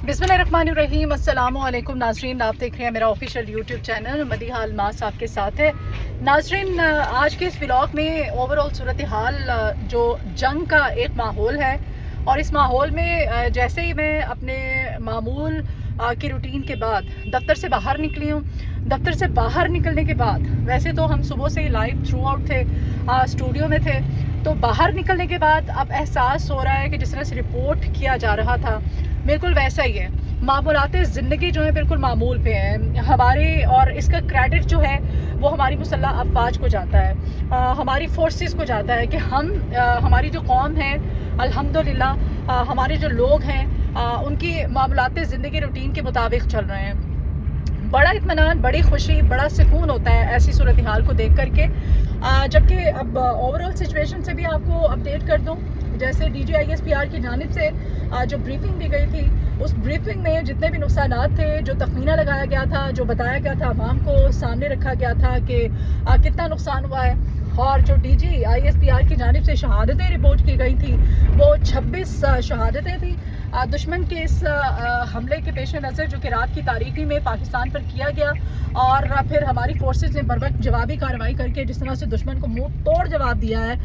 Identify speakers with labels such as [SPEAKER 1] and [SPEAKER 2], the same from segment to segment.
[SPEAKER 1] बिस्मिल्लाहिर्रहमानिर्रहीम। अस्सलाम वालेकुम नाज़रीन, आप देख रहे हैं मेरा official YouTube channel Madiha Almas आपके साथ है। नाज़रीन, आज के इस व्लॉग में ओवरऑल सूरत हाल जो जंग का एक माहौल है, और इस माहौल में जैसे ही मैं अपने मामूल की रूटीन के बाद दफ्तर से बाहर निकली हूँ। दफ्तर से बाहर निकलने के बाद, वैसे तो हम सुबह से लाइव थ्रू आउट थे, स्टूडियो में थे, तो बाहर निकलने के बाद अब एहसास हो रहा है कि जिस तरह से रिपोर्ट किया जा रहा था बिल्कुल वैसा ही है। मामूलात ज़िंदगी जो है बिल्कुल मामूल पे है हमारे, और इसका क्रेडिट जो है वो हमारी मुसल्लह अफवाज को जाता है, हमारी फोर्सेस को जाता है कि हम हमारी जो कौम है अल्हम्दुलिल्लाह, हमारे जो लोग हैं उनकी मामूलात ज़िंदगी रूटीन के मुताबिक चल रहे हैं। बड़ा इत्मीनान, बड़ी खुशी, बड़ा सुकून होता है ऐसी सूरत हाल को देख करके। जबकि अब ओवरऑल सिचुएशन से भी आपको अपडेट कर दूं, जैसे DGISPR की जानिब से जो ब्रीफिंग दी गई थी, उस ब्रीफिंग में जितने भी नुकसानात थे, जो तखमीना लगाया गया था, जो बताया गया था, आवाम को सामने रखा गया था कि कितना नुकसान हुआ है, और जो DGISPR की जानिब से शहादतें रिपोर्ट की गई थी वो 26 शहादतें थी दुश्मन के इस हमले के पेश नज़र, जो कि रात की तारीकी में पाकिस्तान पर किया गया। और फिर हमारी फोर्सेस ने बर वक्त जवाबी कार्रवाई करके जिस तरह से दुश्मन को मुंह तोड़ जवाब दिया है।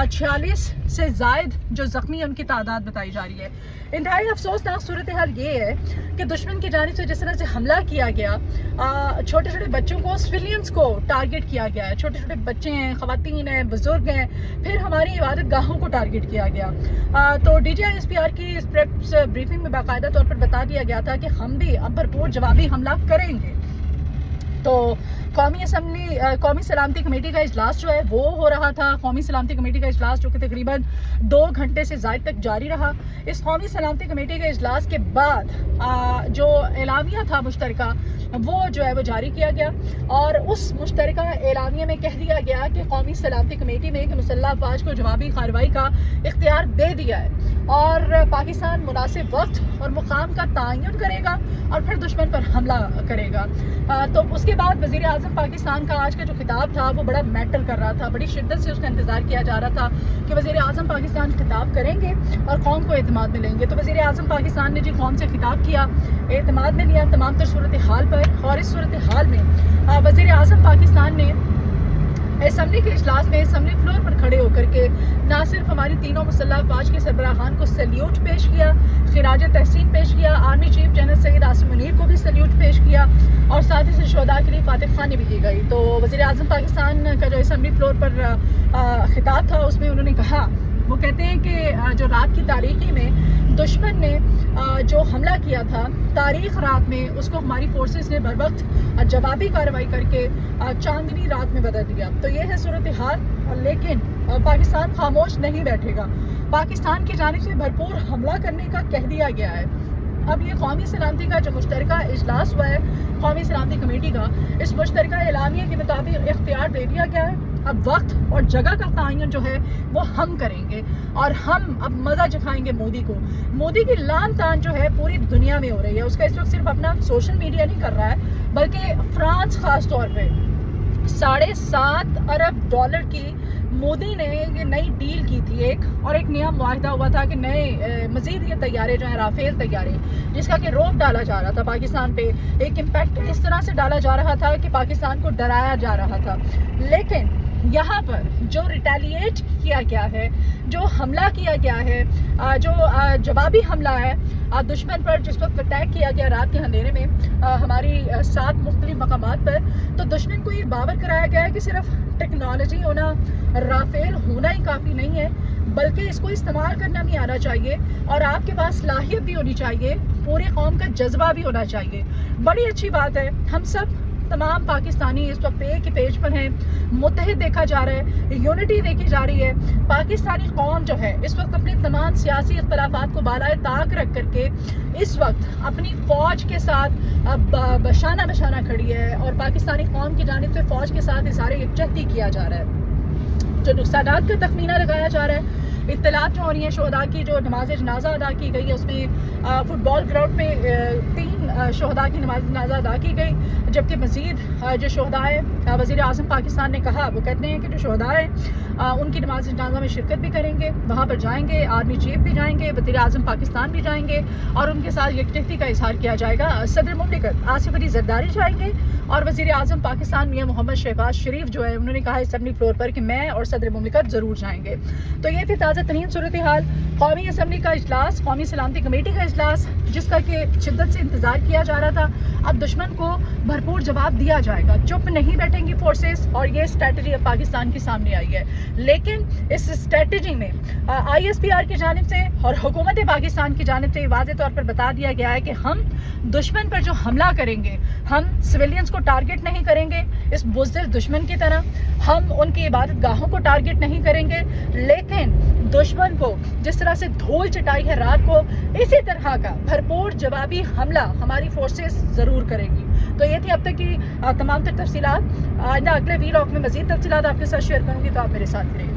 [SPEAKER 1] 46 से ज़ायद जो ज़ख्मी उनकी तादाद बताई जा रही है। इंतहाई अफसोसनाक सूरत हाल ये है कि दुश्मन की जानिब से जिस तरह से हमला किया गया, छोटे छोटे बच्चों को, सिविलियंस को टारगेट किया गया है। छोटे छोटे बच्चे हैं, ख़वातीन हैं, बुजुर्ग हैं, फिर हमारी इबादत गाहों को टारगेट किया गया। तो DGISPR की इस प्रेस ब्रीफिंग में बाकायदा तौर पर बता दिया गया था कि हम भी अब भरपूर जवाबी हमला करेंगे। तो कौमी सलामती कमेटी का इजलास जो है वो हो रहा था। कौमी सलामती कमेटी का इजलास जो कि तकरीबन 2 घंटे से ज़ायद तक जारी रहा। इस कौमी सलामती कमेटी के इजलास के बाद जो एलामिया था मुश्तरका, वो जो है वो जारी किया गया, और उस मुश्तरका एलामिया में कह दिया गया कि कौमी सलामती कमेटी ने मुसल्लह अफवाज को जवाबी कार्रवाई का इख्तियार दे दिया है, और पाकिस्तान मुनासिब वक्त और मुकाम का तयन करेगा और फिर दुश्मन पर हमला करेगा। तो उसके बाद वज़ीर आज़म पाकिस्तान का आज का जो खिताब था वो बड़ा मैटर कर रहा था, बड़ी शिद्दत से उसका इंतज़ार किया जा रहा था कि वज़ीर आज़म पाकिस्तान खिताब करेंगे और कौम को एतमाद में लेंगे। तो वज़ीर आज़म पाकिस्तान ने जी कौम से खिताब किया, एतमाद में लिया तमाम तर सूरत हाल पर। और इस सूरत हाल में वज़ीर आज़म पाकिस्तान ने असम्बली के इजलास में असम्बली फ्लोर पर खड़े होकर के ना सिर्फ हमारी तीनों मुसल्लह अफवाज के सरबराहान को सल्यूट पेश किया, खिराज तहसीन पेश किया, army chief general Syed Asim Munir को भी सल्यूट पेश किया, और साथ ही से शोहदा के लिए फातिह खानी भी की गई। तो वज़ीर आज़म पाकिस्तान का जो असम्बली फ्लोर पर खिताब था उसमें उन्होंने कहा, वो कहते हैं कि जो रात की तारीकी में दुश्मन ने जो हमला किया था तारीख रात में, उसको हमारी फोर्सेस ने बर वक्त जवाबी कार्रवाई करके चांदनी रात में बदल दिया। तो ये है सूरत हाल, लेकिन पाकिस्तान खामोश नहीं बैठेगा। पाकिस्तान की जानिब से भरपूर हमला करने का कह दिया गया है। अब ये कौमी सलामती का जो मुश्तरका इजलास हुआ है कौमी सलामती कमेटी का, इस मुश्तरका एलामिया के मुताबिक इख्तियार दे दिया गया है। अब वक्त और जगह का तयन जो है वो हम करेंगे, और हम अब मज़ा चखाएंगे मोदी को। मोदी की लान तान जो है पूरी दुनिया में हो रही है। उसका इस वक्त सिर्फ अपना सोशल मीडिया नहीं कर रहा है, बल्कि फ्रांस ख़ास तौर पे $7.5 अरब की मोदी ने ये नई डील की थी और एक नया मुआहदा हुआ था कि नए मज़ीद ये तैयारे जो हैं राफेल तैयारे, जिसका कि रोक डाला जा रहा था पाकिस्तान पे। एक इम्पैक्ट इस तरह से डाला जा रहा था कि पाकिस्तान को डराया जा रहा था। लेकिन यहाँ पर जो रिटेलिएट किया गया है, जो हमला किया गया है, जो जवाबी हमला है दुश्मन पर, जिस वक्त अटैक किया गया रात के अंधेरे में हमारी 7 मुख्तलिफ मकामात पर, तो दुश्मन को ये बावर कराया गया है कि सिर्फ टेक्नोलॉजी होना, राफेल होना ही काफ़ी नहीं है, बल्कि इसको इस्तेमाल करना भी आना चाहिए, और आपके पास सलाहियत भी होनी चाहिए, पूरी कौम का जज्बा भी होना चाहिए। बड़ी अच्छी बात है, हम सब तमाम पाकिस्तानी इस वक्त एक ही पेज पर हैं, मुत्तहिद देखा जा रहा है, यूनिटी देखी जा रही है। पाकिस्तानी कौम जो है इस वक्त अपनी तमाम सियासी इख्तलाफात को बालाए ताक रख करके इस वक्त अपनी फ़ौज के साथ बशाना बशाना खड़ी है, और पाकिस्तानी कौम की जानिब से फ़ौज के साथ इज़हार यकजहती किया जा रहा है। जो नुकसानात का तखमीना लगाया जा रहा है, इत्तलात जो हो रही हैं, शोहदा की जो नमाज जनाजा अदा की गई है उसमें फुटबॉल ग्राउंड में 3 शहदा की नमाज जनाजा अदा की गई, जबकि मज़ीद जो शहदा है वज़ीर आज़म पाकिस्तान ने कहा, वो कहते हैं कि जो शहदा है उनकी नमाज जनाजा में शिरकत भी करेंगे, वहाँ पर जाएंगे, आर्मी चीफ भी जाएंगे, वज़ीर आज़म पाकिस्तान भी जाएंगे और उनके साथ यकजहती का इजहार किया जाएगा। सदर मुमलिकत आसिफ अली जरदारी जाएंगे और वज़ीर आज़म पाकिस्तान मियां मोहम्मद शहबाज शरीफ जो है उन्होंने कहा असेंबली फ्लोर पर कि मैं और सदर मुमलिकत ज़रूर जाएंगे। तो ये थी ताज़ा तरीन सूरत हाल। कौमी असम्बली का इजलास, कौमी सलामती कमेटी का इजलास, जिसका कि शिद्दत से इंतज़ार किया जा रहा था, अब दुश्मन को भरपूर जवाब दिया जाएगा। चुप नहीं बैठेंगी फोर्सेस और ये स्ट्रेटजी अब पाकिस्तान के सामने आई है। लेकिन इस स्ट्रेटजी में ISPR की जानिब से और हुकूमत पाकिस्तान की जानिब से वाज़ेह तौर पर बता दिया गया है कि हम दुश्मन पर जो हमला करेंगे, हम सिविलियंस को टारगेट नहीं करेंगे इस बुज़दिल दुश्मन की तरह, हम उनकी इबादत गाहों को टारगेट नहीं करेंगे, लेकिन दुश्मन को जिस तरह से धूल चटाई है रात को, इसी तरह का भरपूर जवाबी हमला हमारी फोर्सेस ज़रूर करेंगी। तो ये थी अब तक की तमाम तर तफसीलात। आइंदा अगले वीलॉग में मज़ीद तफसीलात आपके साथ शेयर करूँगी, तो आप मेरे साथ रहिए।